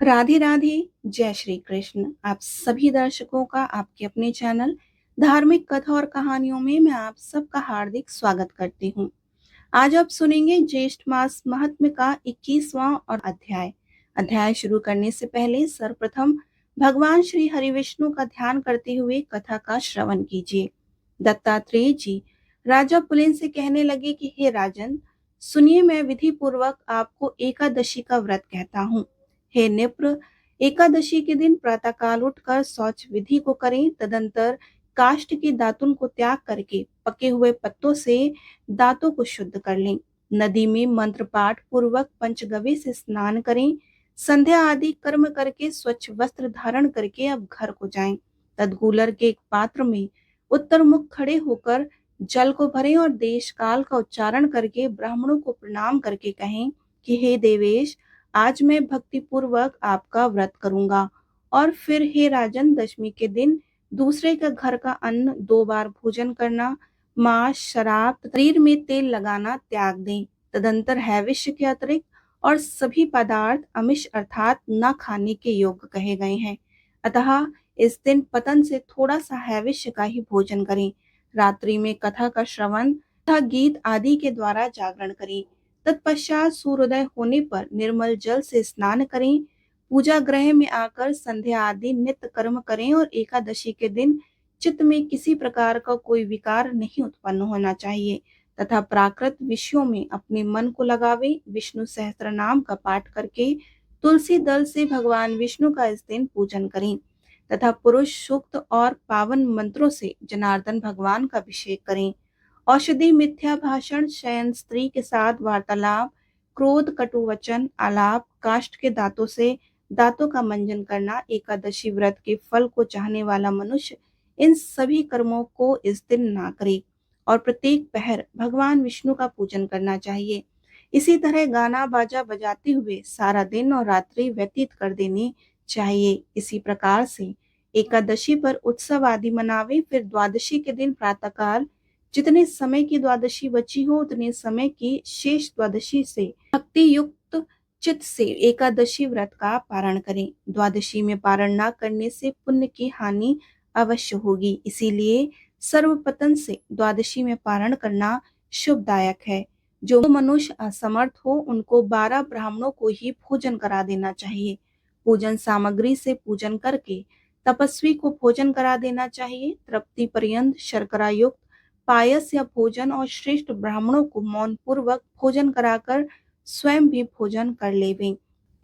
राधे राधे। जय श्री कृष्ण। आप सभी दर्शकों का आपके अपने चैनल धार्मिक कथा और कहानियों में मैं आप सबका हार्दिक स्वागत करती हूँ। आज आप सुनेंगे ज्येष्ठ मास महात्म्य का 21वां और अध्याय। अध्याय शुरू करने से पहले सर्वप्रथम भगवान श्री हरिविष्णु का ध्यान करते हुए कथा का श्रवण कीजिए। दत्तात्रेय जी राजा पुलिन से कहने लगे कि हे राजन, सुनिए, मैं विधि पूर्वक आपको एकादशी का व्रत कहता हूँ। हे निप्र, एकादशी के दिन प्रातःकाल उठकर शौच विधि को करें। तदंतर काष्ठ के दातुन को त्याग करके पके हुए पत्तों से दांतों को शुद्ध कर लें। नदी में मंत्र पाठ पूर्वक पंचगव्य से स्नान करें। संध्या आदि कर्म करके स्वच्छ वस्त्र धारण करके अब घर को जाएं। तदगूलर के एक पात्र में उत्तर मुख खड़े होकर जल को भरें और देश काल का उच्चारण करके ब्राह्मणों को प्रणाम करके कहें कि हे देवेश, आज मैं भक्ति पूर्वक आपका व्रत करूंगा। और फिर हे राजन, दशमी के दिन दूसरे का घर का अन्न 2 बार भोजन करना, मांस, शराब, शरीर में तेल लगाना त्याग दें। तदंतर हैविष्य के अतिरिक्त और सभी पदार्थ आमिष अर्थात न खाने के योग्य कहे गए हैं। अतः इस दिन पतन से थोड़ा सा हैविष्य का ही भोजन करें। रात्रि में कथा का श्रवण तथा गीत आदि के द्वारा जागरण करें। तत्पश्चात सूर्योदय होने पर निर्मल जल से स्नान करें। पूजा गृह में आकर संध्या आदि नित्य कर्म करें और एकादशी के दिन चित्त में किसी प्रकार का कोई विकार नहीं उत्पन्न होना चाहिए तथा प्राकृत विषयों में अपने मन को लगावे। विष्णु सहस्त्र नाम का पाठ करके तुलसी दल से भगवान विष्णु का इस दिन पूजन करें तथा पुरुष सूक्त और पावन मंत्रों से जनार्दन भगवान का अभिषेक करें। औषधि, मिथ्या भाषण, शयन, स्त्री के साथ वार्तालाप, क्रोध, कटु वचन, आलाप, काष्ठ के दांतों से दांतों का मंजन करना, एकादशी व्रत के फल को चाहने वाला मनुष्य इन सभी कर्मों को इस दिन ना करे और प्रत्येक पहर भगवान विष्णु का पूजन करना चाहिए। इसी तरह गाना बाजा बजाते हुए सारा दिन और रात्रि व्यतीत कर देनी चाहिए। इसी प्रकार से एकादशी पर उत्सव आदि मनावे। फिर द्वादशी के दिन प्रातःकाल जितने समय की द्वादशी बची हो उतने समय की शेष द्वादशी से भक्ति युक्त चित्त से एकादशी व्रत का पारण करें। द्वादशी में पारण न करने से पुण्य की हानि अवश्य होगी, इसीलिए सर्वपतन से द्वादशी में पारण करना शुभदायक है। जो मनुष्य असमर्थ हो उनको 12 ब्राह्मणों को ही भोजन करा देना चाहिए। पूजन सामग्री से पूजन करके तपस्वी को भोजन करा देना चाहिए। तृप्ति पर्यंत शर्करा युक्त पायस या भोजन और श्रेष्ठ ब्राह्मणों को मौन पूर्वक भोजन कराकर स्वयं भी भोजन कर लेवें।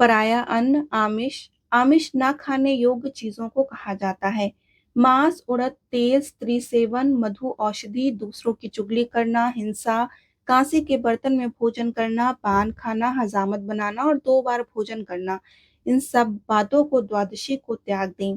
पराया अन्न आमिष आमिष न खाने योग्य चीजों को कहा जाता है। मांस, उड़द, तेल, स्त्री सेवन, मधु, औषधि, दूसरों की चुगली करना, हिंसा, कांसे के बर्तन में भोजन करना, पान खाना, हजामत बनाना और 2 बार भोजन करना, इन सब बातों को द्वादशी को त्याग दें।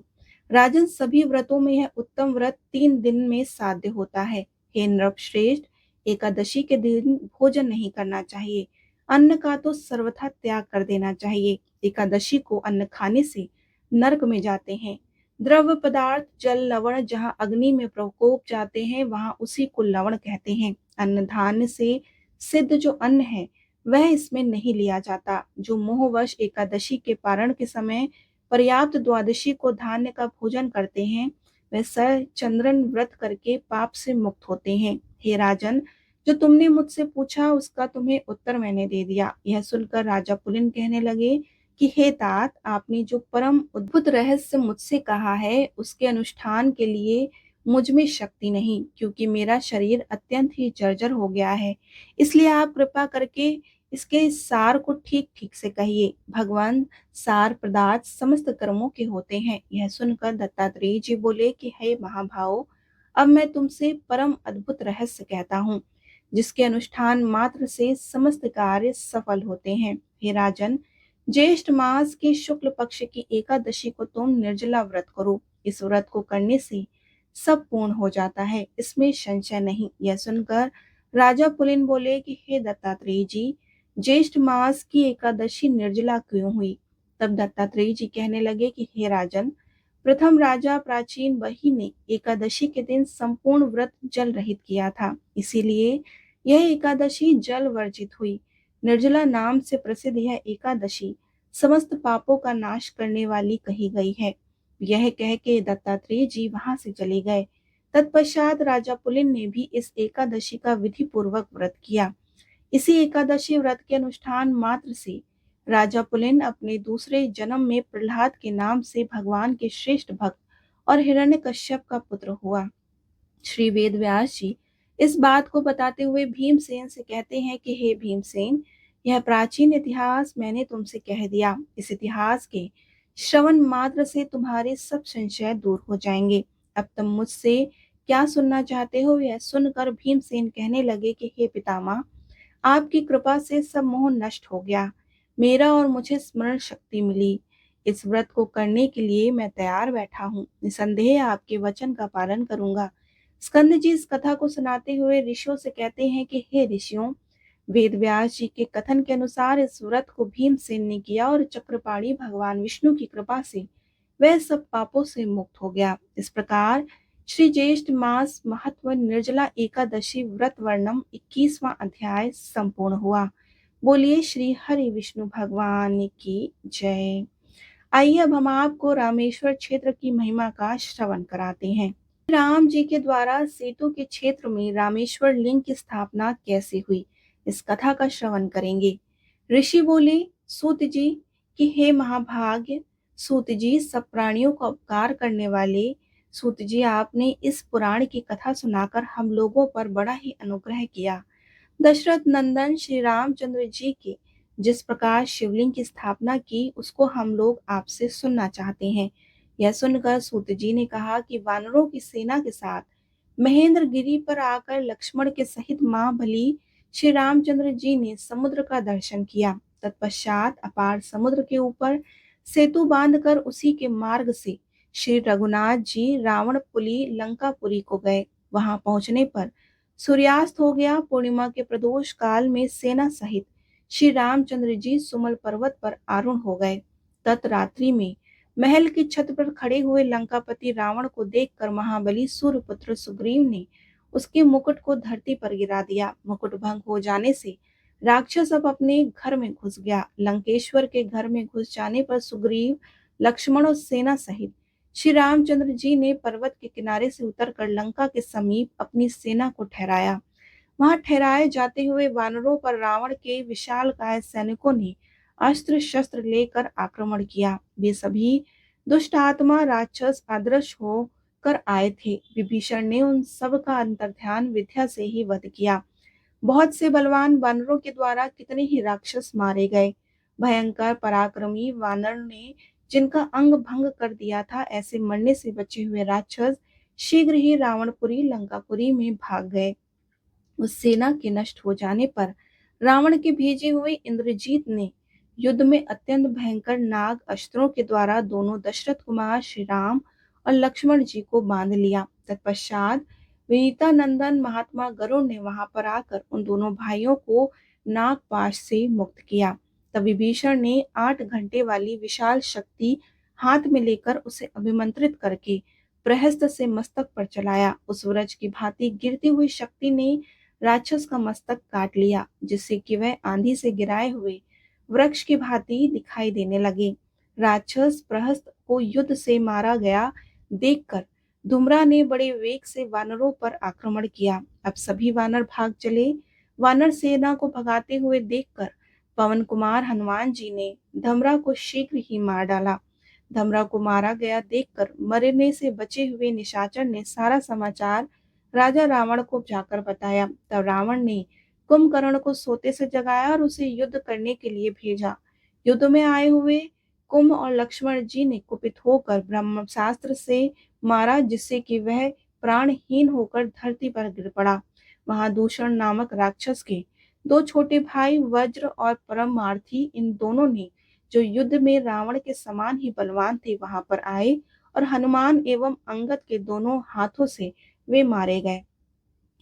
राजन, सभी व्रतों में यह उत्तम व्रत 3 दिन में साध्य होता है। हे नृपश्रेष्ठ, एकादशी के दिन भोजन नहीं करना चाहिए। अन्न का तो सर्वथा त्याग कर देना चाहिए। एकादशी को अन्न खाने से नरक में जाते हैं। द्रव्य पदार्थ जल, लवण जहाँ अग्नि में प्रकोप जाते हैं वहां उसी को लवण कहते हैं। अन्न धान्य से सिद्ध जो अन्न है वह इसमें नहीं लिया जाता। जो मोहवश एकादशी के पारण के समय पर्याप्त द्वादशी को धान्य का भोजन करते हैं वह चंद्रन व्रत करके पाप से मुक्त होते हैं। हे राजन, जो तुमने मुझसे पूछा उसका तुम्हें उत्तर मैंने दे दिया। यह सुनकर राजा पुलिन कहने लगे कि हे तात, आपने जो परम अद्भुत रहस्य मुझसे कहा है उसके अनुष्ठान के लिए मुझ में शक्ति नहीं, क्योंकि मेरा शरीर अत्यंत ही जर्जर हो गया है। इसलिए आप कृपा करके इसके सार को ठीक ठीक से कहिए। भगवान, सार पदार्थ समस्त कर्मों के होते हैं। यह सुनकर दत्तात्रेय जी बोले कि हे महाभाव, अब मैं तुमसे परम अद्भुत रहस्य कहता हूँ जिसके अनुष्ठान मात्र से समस्त कार्य सफल होते हैं। हे राजन, ज्येष्ठ मास के शुक्ल पक्ष की एकादशी को तुम निर्जला व्रत करो। इस व्रत को करने से सब पूर्ण हो जाता है, इसमें संशय नहीं। यह सुनकर राजा पुलिन बोले कि हे दत्तात्रेय जी, ज्येष्ठ मास की एकादशी निर्जला क्यों हुई? तब दत्तात्रेय जी कहने लगे कि हे राजन, प्रथम राजा प्राचीन वही ने एकादशी के दिन संपूर्ण व्रत जल रहित किया था, इसीलिए यह एकादशी जल वर्जित हुई। निर्जला नाम से प्रसिद्ध यह एकादशी समस्त पापों का नाश करने वाली कही गई है। यह कह के दत्तात्रेय जी वहां से चले गए। तत्पश्चात राजा पुलिन ने भी इस एकादशी का विधि पूर्वक व्रत किया। इसी एकादशी व्रत के अनुष्ठान मात्र से राजा पुलिन अपने दूसरे जन्म में प्रहलाद के नाम से भगवान के श्रेष्ठ भक्त और हिरण्यकश्यप का पुत्र हुआ। श्री वेद व्यास जी इस बात को बताते हुए भीमसेन से कहते हैं कि हे भीमसेन, यह प्राचीन इतिहास मैंने तुमसे कह दिया। इस इतिहास के श्रवण मात्र से तुम्हारे सब संशय दूर हो जाएंगे। अब तुम मुझसे क्या सुनना चाहते हो? यह सुनकर भीमसेन कहने लगे कि हे पितामह, आपकी कृपा से सब मोह नष्ट हो गया। मेरा और मुझे स्मरण शक्ति मिली। इस व्रत को करने के लिए मैं तैयार बैठा हूँ। निसंदेह आपके वचन का पालन करूंगा। स्कंद जी इस कथा को सुनाते हुए ऋषियों से कहते हैं कि हे ऋषियों, वेद व्यास जी के कथन के अनुसार इस व्रत को भीमसेन ने किया और चक्रपाणी भगवान विष्णु की कृपा से वह सब पापों से मुक्त हो गया। इस प्रकार श्री ज्येष्ठ मास महत्व निर्जला एकादशी व्रत वर्णम 21वां अध्याय संपूर्ण हुआ। बोलिए श्री हरि विष्णु भगवान की जय। आइए अब हम आपको रामेश्वर क्षेत्र की महिमा का श्रवण कराते हैं। राम जी के द्वारा सेतु के क्षेत्र में रामेश्वर लिंग की स्थापना कैसे हुई, इस कथा का श्रवण करेंगे। ऋषि बोले सूत जी कि हे महाभाग्य सूत जी, सब प्राणियों का उपकार करने वाले सूत जी, आपने इस पुराण की कथा सुनाकर हम लोगों पर बड़ा ही अनुग्रह किया। दशरथ नंदन श्री रामचंद्र जी के जिस प्रकार शिवलिंग की स्थापना की, उसको हम लोग आपसे सुनना चाहते हैं। यह सुनकर सूत जी ने कहा कि वानरों की सेना के साथ महेंद्र गिरी पर आकर लक्ष्मण के सहित मां बलि श्री रामचंद्र जी ने समुद्र का दर्शन किया। तत्पश्चात अपार समुद्र के ऊपर सेतु बांधकर उसी के मार्ग से श्री रघुनाथ जी रावणपुरी लंकापुरी को गए। वहां पहुंचने पर सूर्यास्त हो गया। पूर्णिमा के प्रदोष काल में सेना सहित श्री रामचंद्र जी सुमल पर्वत पर आरूढ़ हो गए। तत्रात्रि में महल की छत पर खड़े हुए लंकापति रावण को देखकर महाबली सूर्यपुत्र सुग्रीव ने उसके मुकुट को धरती पर गिरा दिया। मुकुट भंग हो जाने से राक्षस अब अपने घर में घुस गया। लंकेश्वर के घर में घुस जाने पर सुग्रीव, लक्ष्मण और सेना सहित श्री रामचंद्र जी ने पर्वत के किनारे से उतरकर लंका के समीप अपनी सेना को ठहराया। वहां ठहराए जाते हुए वानरों पर रावण के विशालकाय सैनिकों ने अस्त्र शस्त्र लेकर आक्रमण किया। वे सभी दुष्ट आत्मा राक्षस अदृश्य होकर आए थे। विभीषण ने उन सब का अंतर्ध्यान विद्या से ही वध किया। बहुत से बलवान वानरों के द्वारा कितने ही राक्षस मारे गए। भयंकर पराक्रमी वानर ने जिनका अंग भंग कर दिया था, ऐसे मरने से बचे हुए राक्षस शीघ्र ही रावणपुरी लंकापुरी में भाग गए। उस सेना के नष्ट हो जाने पर रावण के भेजे हुए इंद्रजीत ने युद्ध में अत्यंत भयंकर नाग अस्त्रों के द्वारा दोनों दशरथ कुमार श्री राम और लक्ष्मण जी को बांध लिया। तत्पश्चात विनीता नंदन महात्मा गरुड़ ने वहां पर आकर उन दोनों भाइयों को नागपाश से मुक्त किया। तब विभीषण ने 8 घंटे वाली विशाल शक्ति हाथ में लेकर उसे अभिमंत्रित करके प्रहस्त से मस्तक पर चलाया। उस वृक्ष की भांति गिरती हुई शक्ति ने राक्षस का मस्तक काट लिया, जिससे कि वह आंधी से गिराए हुए वृक्ष की भांति दिखाई देने लगे। राक्षस प्रहस्त को युद्ध से मारा गया देखकर धुम्रा ने बड़े वेग से वानरों पर आक्रमण किया। अब सभी वानर भाग चले। वानर सेना को भगाते हुए देखकर पवन कुमार हनुमान जी ने धमरा को शीघ्र ही मार डाला। धमरा को मारा गया देखकर मरने से बचे हुए निशाचर ने सारा समाचार राजा रावण को जाकर बताया। तब रावण ने कुंभकर्ण को सोते से जगाया और उसे युद्ध करने के लिए भेजा। युद्ध में आए हुए कुंभ और लक्ष्मण जी ने कुपित होकर ब्रह्मास्त्र से मारा, जिससे कि वह प्राणहीन होकर धरती पर गिर पड़ा। वहां दूषण नामक राक्षस के 2 छोटे भाई वज्र और परमार्थी, इन दोनों ने जो युद्ध में रावण के समान ही बलवान थे, वहां पर आए और हनुमान एवं अंगद के दोनों हाथों से वे मारे गए।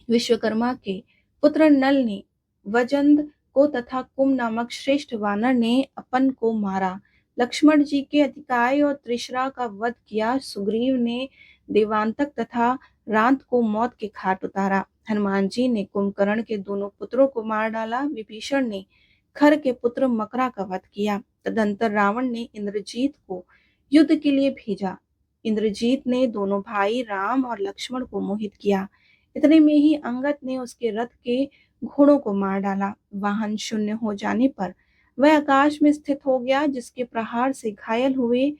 विश्वकर्मा के पुत्र नल ने वजंद को तथा कुम नामक श्रेष्ठ वानर ने अपन को मारा। लक्ष्मण जी के अतिकाय और त्रिशरा का वध किया। सुग्रीव ने देवांतक तथा रांत को मौत के घाट उतारा। हनुमान जी ने कुंभकर्ण के दोनों पुत्रों को मार डाला। विभीषण ने खर के पुत्र मकरा का वध किया। तदंतर रावण ने इंद्रजीत को युद्ध के लिए भेजा। इंद्रजीत ने दोनों भाई राम और लक्ष्मण को मोहित किया। इतने में ही अंगद ने उसके रथ के घोड़ों को मार डाला। वाहन शून्य हो जाने पर वह आकाश में स्थित हो गया, जिसके प्रहार से घायल हुए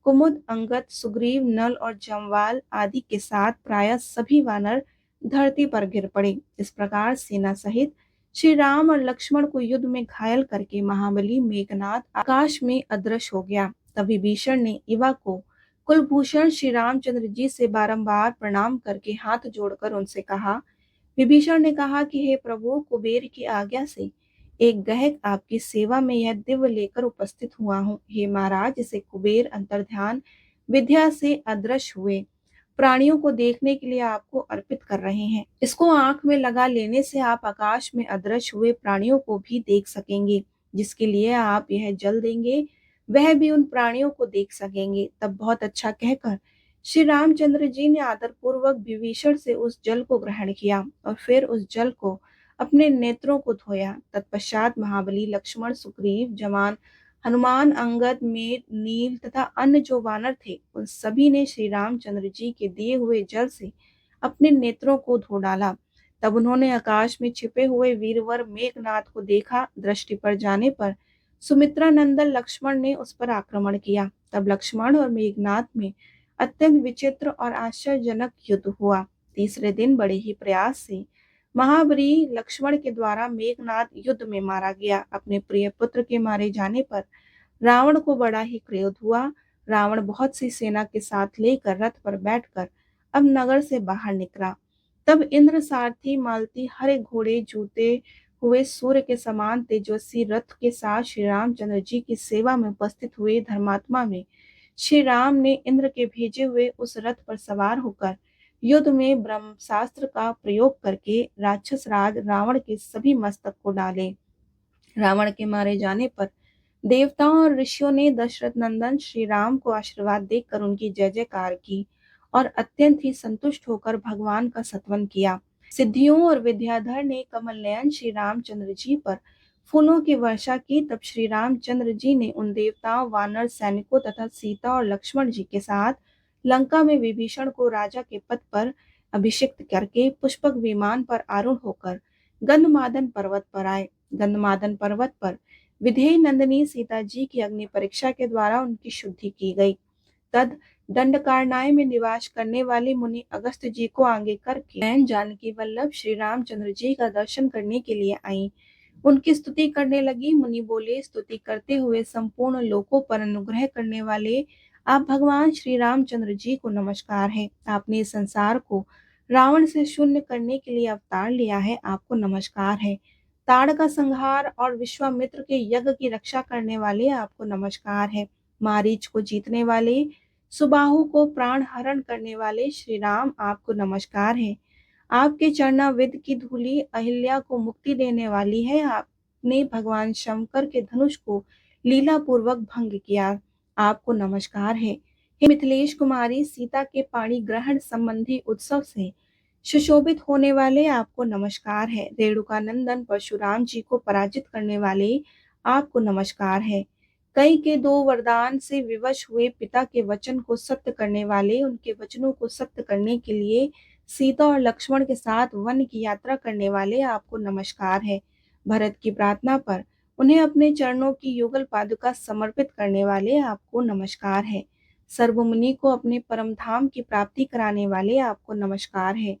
कुमुद, अंगद, सुग्रीव, नल और जमवाल आदि के साथ प्रायः सभी वानर धरती पर गिर पड़े। इस प्रकार सेना सहित श्री राम और लक्ष्मण को युद्ध में घायल करके महाबली मेघनाद आकाश में अदृश्य हो गया। तब विभीषण ने इवा को कुलभूषण श्री रामचंद्र जी से बारंबार प्रणाम करके हाथ जोड़कर उनसे कहा। विभीषण ने कहा कि हे प्रभु, कुबेर की आज्ञा से एक गहक आपकी सेवा में यह दिव्य लेकर उपस्थित हुआ हूँ। हे महाराज, इसे कुबेर अंतर्ध्यान विद्या से अदृश्य हुए प्राणियों को देखने के लिए आपको अर्पित कर रहे हैं। इसको आंख में लगा लेने से आप आकाश में अदृश्य हुए प्राणियों को भी देख सकेंगे। जिसके लिए आप यह जल देंगे, वह भी उन प्राणियों को देख सकेंगे। तब बहुत अच्छा कहकर श्री रामचंद्र जी ने आदरपूर्वक विभीषण से उस जल को ग्रहण किया और फिर उस जल को अपने नेत्रों को धोया। तत्पश्चात महाबली लक्ष्मण, सुग्रीव, जवान हनुमान, अंगद, मेघ, नील तथा अन्य जो वानर थे, उन सभी ने श्री रामचंद्र जी के दिए हुए जल से अपने नेत्रों को धो डाला। तब उन्होंने आकाश में छिपे हुए वीरवर मेघनाद को देखा। दृष्टि पर जाने पर सुमित्रा नंदन लक्ष्मण ने उस पर आक्रमण किया। तब लक्ष्मण और मेघनाद में अत्यंत विचित्र और आश्चर्यजनक युद्ध हुआ। तीसरे दिन बड़े ही प्रयास से महाबली लक्ष्मण के द्वारा मेघनाद युद्ध में मारा गया। अपने प्रिय पुत्र के मारे जाने पर रावण को बड़ा ही क्रोध हुआ। रावण बहुत सी सेना के साथ लेकर रथ पर बैठकर अब नगर से बाहर निकला। तब इंद्र, सारथी, मालती, हरे घोड़े जूते हुए सूर्य के समान तेजस्वी रथ के साथ श्री रामचंद्र जी की सेवा में उपस्थित हुए धर्मात्मा में श्री राम ने इंद्र के भेजे हुए उस रथ पर सवार होकर युद्ध में ब्रह्मास्त्र का प्रयोग करके राक्षस राज रावण के सभी मस्तक को डाले। रावण के मारे जाने पर देवताओं और ऋषियों ने दशरथ नंदन श्री राम को आशीर्वाद देकर उनकी जय जयकार की और अत्यंत ही संतुष्ट होकर भगवान का स्तवन किया। सिद्धियों और विद्याधर ने कमल नयन श्री रामचंद्र जी पर फूलों की वर्षा की। तब श्री रामचंद्र जी ने उन देवताओं, वानर सैनिकों तथा सीता और लक्ष्मण जी के साथ लंका में विभीषण को राजा के पद पर अभिषिक्त करके पुष्पक विमान पर आरूढ़ होकर गंधमादन पर्वत पर आए। गंधमादन पर्वत पर विधेय नंदिनी सीता जी की अग्नि परीक्षा के द्वारा उनकी शुद्धि की गई। तद दंडकारण्य में निवास करने वाले मुनि अगस्त्य जी को आगे करके मैं जानकी वल्लभ श्री रामचंद्र जी का दर्शन करने के लिए आई। उनकी स्तुति करने लगी। मुनि बोले, स्तुति करते हुए संपूर्ण लोकों पर अनुग्रह करने वाले आप भगवान श्री रामचंद्र जी को नमस्कार है। आपने इस संसार को रावण से शून्य करने के लिए अवतार लिया है, आपको नमस्कार है। ताड़ का संहार और विश्वामित्र के यज्ञ की रक्षा करने वाले आपको नमस्कार है। मारीच को जीतने वाले, सुबाहु को प्राण हरण करने वाले श्री राम आपको नमस्कार है। आपके चरणाविद की धूलि अहिल्या को मुक्ति देने वाली है। आपने भगवान शंकर के धनुष को लीला पूर्वक भंग किया, आपको नमस्कार है। हे मिथिलेश कुमारी, सीता के पाणी ग्रहण संबंधी उत्सव से सुशोभित होने वाले आपको नमस्कार है। रेणुका नंदन परशुराम जी को पराजित करने वाले आपको नमस्कार है। कई के दो वरदान से विवश हुए पिता के वचन को सत्य करने वाले, उनके वचनों को सत्य करने के लिए सीता और लक्ष्मण के साथ वन की यात्रा करने वाले आपको नमस्कार है। भरत की प्रार्थना पर उन्हें अपने चरणों की युगल पादुका समर्पित करने वाले आपको नमस्कार है। सर्वमुनि को अपने परम धाम की प्राप्ति कराने वाले आपको नमस्कार है।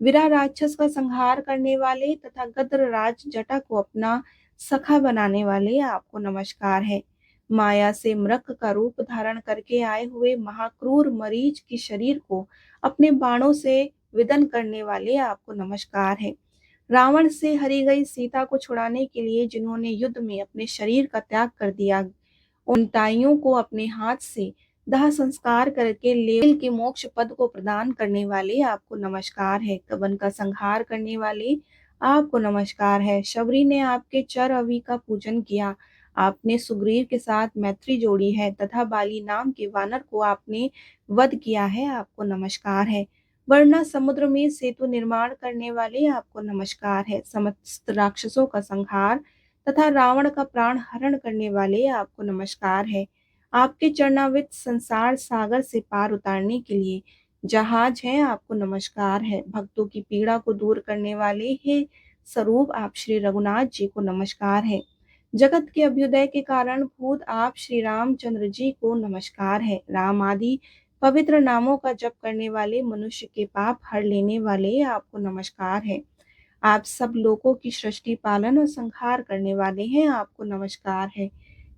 वीरा राक्षस का संहार करने वाले तथा गद्र राज जटा को अपना सखा बनाने वाले आपको नमस्कार है। माया से मृग का रूप धारण करके आए हुए महाक्रूर मरीच की शरीर को अपने बाणों से विदन करने वाले आपको नमस्कार है। रावण से हरी गई सीता को छुड़ाने के लिए जिन्होंने युद्ध में अपने शरीर का त्याग कर दिया, उन ताइयों को अपने हाथ से दाह संस्कार करके लेवल के मोक्ष पद को प्रदान करने वाले आपको नमस्कार है। कवन का संहार करने वाले आपको नमस्कार है। शबरी ने आपके चर अवि का पूजन किया। आपने सुग्रीव के साथ मैत्री जोड़ी है तथा बाली नाम के वानर को आपने वध किया है, आपको नमस्कार है। वरना समुद्र में सेतु निर्माण करने वाले आपको नमस्कार है। समस्त राक्षसों का संहार तथा रावण का प्राण हरण करने वाले आपको नमस्कार है। आपके चरणामृत संसार सागर से पार उतारने के लिए जहाज है, आपको नमस्कार है। भक्तों की पीड़ा को दूर करने वाले हे स्वरूप आप श्री रघुनाथ जी को नमस्कार है। जगत के अभ्युदय के कारण भूत आप श्री रामचंद्र जी को नमस्कार है। राम आदि पवित्र नामों का जप करने वाले मनुष्य के पाप हर लेने वाले आपको नमस्कार है। आप सब लोगों की सृष्टि पालन और संहार करने वाले हैं, आपको नमस्कार है।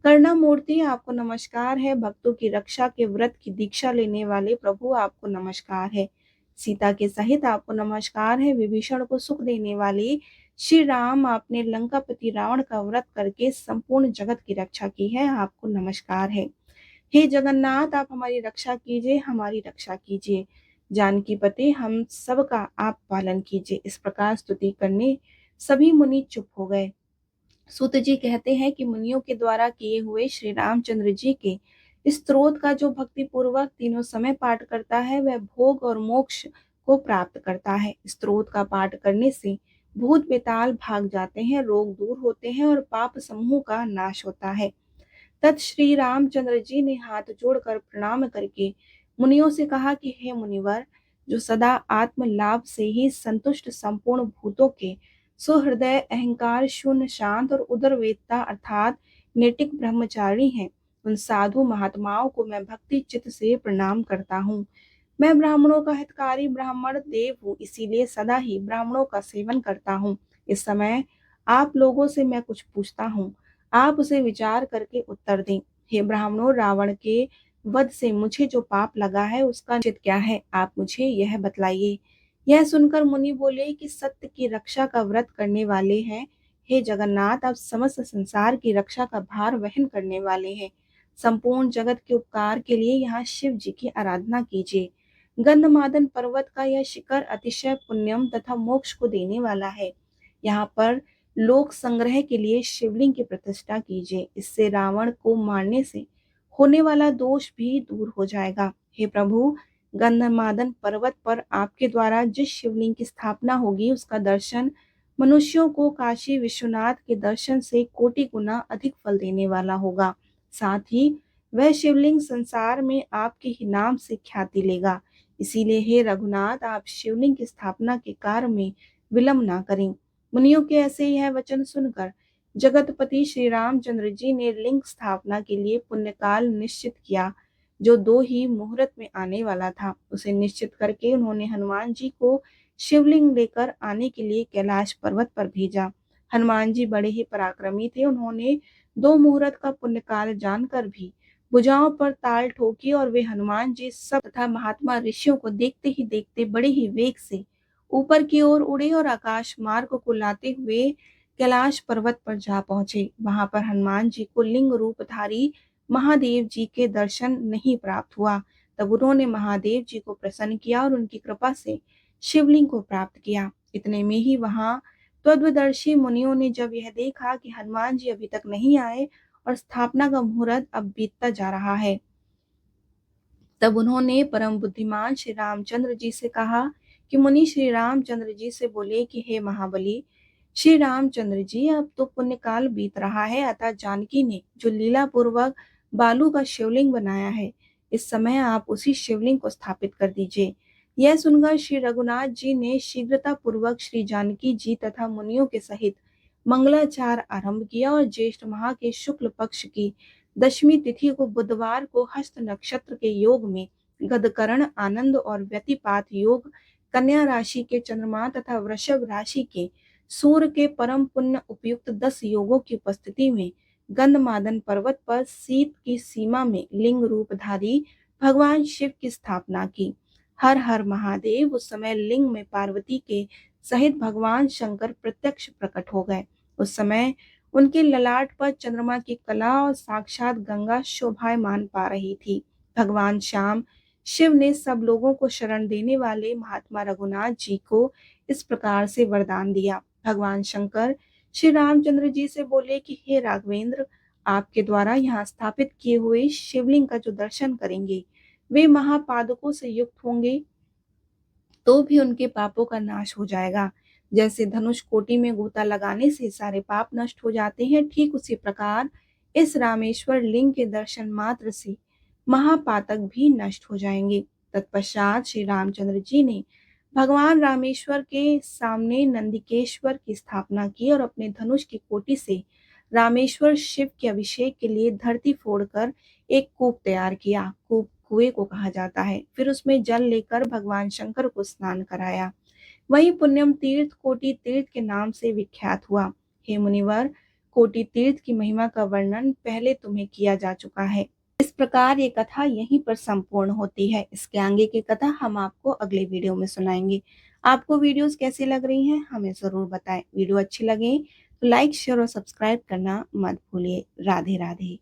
करुणामूर्ति आपको नमस्कार है। भक्तों की रक्षा के व्रत की दीक्षा लेने वाले प्रभु आपको नमस्कार है। सीता के सहित आपको नमस्कार है। विभीषण को सुख देने वाले श्री राम, आपने लंकापति रावण का व्रत करके संपूर्ण जगत की रक्षा की है, आपको नमस्कार है। हे जगन्नाथ, आप हमारी रक्षा कीजिए, हमारी रक्षा कीजिए। जानकी पते हम सबका आप पालन कीजिए। इस प्रकार स्तुति करने सभी मुनि चुप हो गए। सूत जी कहते हैं कि मुनियों के द्वारा किए हुए श्री रामचंद्र जी के स्तोत्र का जो भक्ति पूर्वक तीनों समय पाठ करता है, वह भोग और मोक्ष को प्राप्त करता है। स्तोत्र का पाठ करने से भूत बेताल भाग जाते हैं, रोग दूर होते हैं और पाप समूह का नाश होता है। तत् श्री रामचंद्र जी ने हाथ जोड़कर प्रणाम करके मुनियों से कहा कि हे मुनिवर, जो सदा आत्म लाभ से ही संतुष्ट संपूर्ण भूतों के सुहृदय, अहंकार शून्य, शांत और उदरवेदता अर्थात नैतिक ब्रह्मचारी हैं, उन साधु महात्माओं को मैं भक्ति चित्त से प्रणाम करता हूँ। मैं ब्राह्मणों का हितकारी ब्राह्मण देव हूँ, इसीलिए सदा ही ब्राह्मणों का सेवन करता हूँ। इस समय आप लोगों से मैं कुछ पूछता हूँ, आप उसे विचार करके उत्तर दें। हे ब्राह्मणों, रावण के वध से मुझे जो पाप लगा है उसका निश्चित क्या है, आप मुझे यह बतलाइए। यह सुनकर मुनि बोले कि सत्य की रक्षा का व्रत करने वाले हैं। हे जगन्नाथ, आप समस्त संसार की रक्षा का भार वहन करने वाले हैं। संपूर्ण जगत के उपकार के लिए यहाँ शिव जी की आराधना कीजिए। गंधमादन पर्वत का यह शिखर अतिशय पुण्यम तथा मोक्ष को देने वाला है। यहाँ पर लोक संग्रह के लिए शिवलिंग की प्रतिष्ठा कीजिए। इससे रावण को मारने से होने वाला दोष भी दूर हो जाएगा। हे प्रभु, गंधमादन पर्वत पर आपके द्वारा जिस शिवलिंग की स्थापना होगी, उसका दर्शन मनुष्यों को काशी विश्वनाथ के दर्शन से कोटि गुना अधिक फल देने वाला होगा। साथ ही वह शिवलिंग संसार में आपके ही नाम से ख्याति लेगा। इसीलिए हे रघुनाथ, आप शिवलिंग की स्थापना के कार्य में विलंब ना करें। मुनियों के ऐसे यह वचन सुनकर जगतपति श्री रामचंद्र जी ने लिंग स्थापना के लिए पुण्यकाल निश्चित किया, जो 2 ही मुहूर्त में आने वाला था। उसे निश्चित करके उन्होंने हनुमान जी को शिवलिंग लेकर आने के लिए कैलाश पर्वत पर भेजा। हनुमान जी बड़े ही पराक्रमी थे। उन्होंने 2 मुहूर्त का पुण्यकाल जानकर भी भुजाओं पर ताल ठोकी और वे हनुमान जी सब तथा महात्मा ऋषियों को देखते ही देखते बड़े ही वेग से ऊपर की ओर उड़े और आकाश मार्ग को लाते हुए कैलाश पर्वत पर जा पहुंचे। वहां पर हनुमान जी को लिंग रूपधारी महादेव जी के दर्शन नहीं प्राप्त हुआ। तब उन्होंने महादेव जी को प्रसन्न किया और उनकी कृपा से शिवलिंग को प्राप्त किया। इतने में ही वहां तत्वदर्शी मुनियों ने जब यह देखा कि हनुमान जी अभी तक नहीं आए और स्थापना का मुहूर्त अब बीतता जा रहा है, तब उन्होंने परम बुद्धिमान श्री रामचंद्र जी से कहा कि मुनि श्री रामचंद्र जी से बोले कि हे महाबली श्री रामचंद्र जी, अब तो पुण्यकाल बीत रहा है, अतः जानकी ने जो लीला पूर्वक बालू का शिवलिंग बनाया है, इस समय आप उसी शिवलिंग को स्थापित कर दीजिए। यह सुनकर श्री रघुनाथ जी ने शीघ्रता पूर्वक श्री जानकी जी तथा मुनियों के सहित मंगलाचार आरंभ किया और ज्येष्ठ माह के शुक्ल पक्ष की दशमी तिथि को बुधवार को हस्त नक्षत्र के योग में गदकरण आनंद और व्यतिपात योग, कन्या राशि के चंद्रमा तथा वृषभ राशि के सूर्य के परम पुण्य उपयुक्त 10 योगों की उपस्थिति में गंधमादन पर्वत पर शीत की सीमा में लिंग रूपधारी भगवान शिव की स्थापना की। हर हर महादेव। उस समय लिंग में पार्वती के सहित भगवान शंकर प्रत्यक्ष प्रकट हो गए। उस समय उनके ललाट पर चंद्रमा की कला और साक्षात गंगा शोभायमान पा रही थी। भगवान श्याम शिव ने सब लोगों को शरण देने वाले महात्मा रघुनाथ जी को इस प्रकार से वरदान दिया। भगवान शंकर श्री रामचंद्र जी से बोले कि हे राघवेंद्र, आपके द्वारा यहाँ स्थापित किए हुए शिवलिंग का जो दर्शन करेंगे, वे महापादकों से युक्त होंगे तो भी उनके पापों का नाश हो जाएगा। जैसे धनुष कोटि में गोता लगाने से सारे पाप नष्ट हो जाते हैं, ठीक उसी प्रकार इस रामेश्वर लिंग के दर्शन मात्र से महापातक भी नष्ट हो जाएंगे। तत्पश्चात श्री रामचंद्र जी ने भगवान रामेश्वर के सामने नंदिकेश्वर की स्थापना की और अपने धनुष की कोटि से रामेश्वर शिव के अभिषेक के लिए धरती फोड़कर एक कूप तैयार किया। कूप कुएं को कहा जाता है। फिर उसमें जल लेकर भगवान शंकर को स्नान कराया। वही पुण्यम तीर्थ कोटि तीर्थ के नाम से विख्यात हुआ। हे मुनिवर, कोटि तीर्थ की महिमा का वर्णन पहले तुम्हें किया जा चुका है। इस प्रकार ये कथा यहीं पर संपूर्ण होती है। इसके आगे की कथा हम आपको अगले वीडियो में सुनाएंगे। आपको वीडियोस कैसी लग रही हैं हमें जरूर बताएं। वीडियो अच्छी लगे तो लाइक शेयर और सब्सक्राइब करना मत भूलिए। राधे राधे।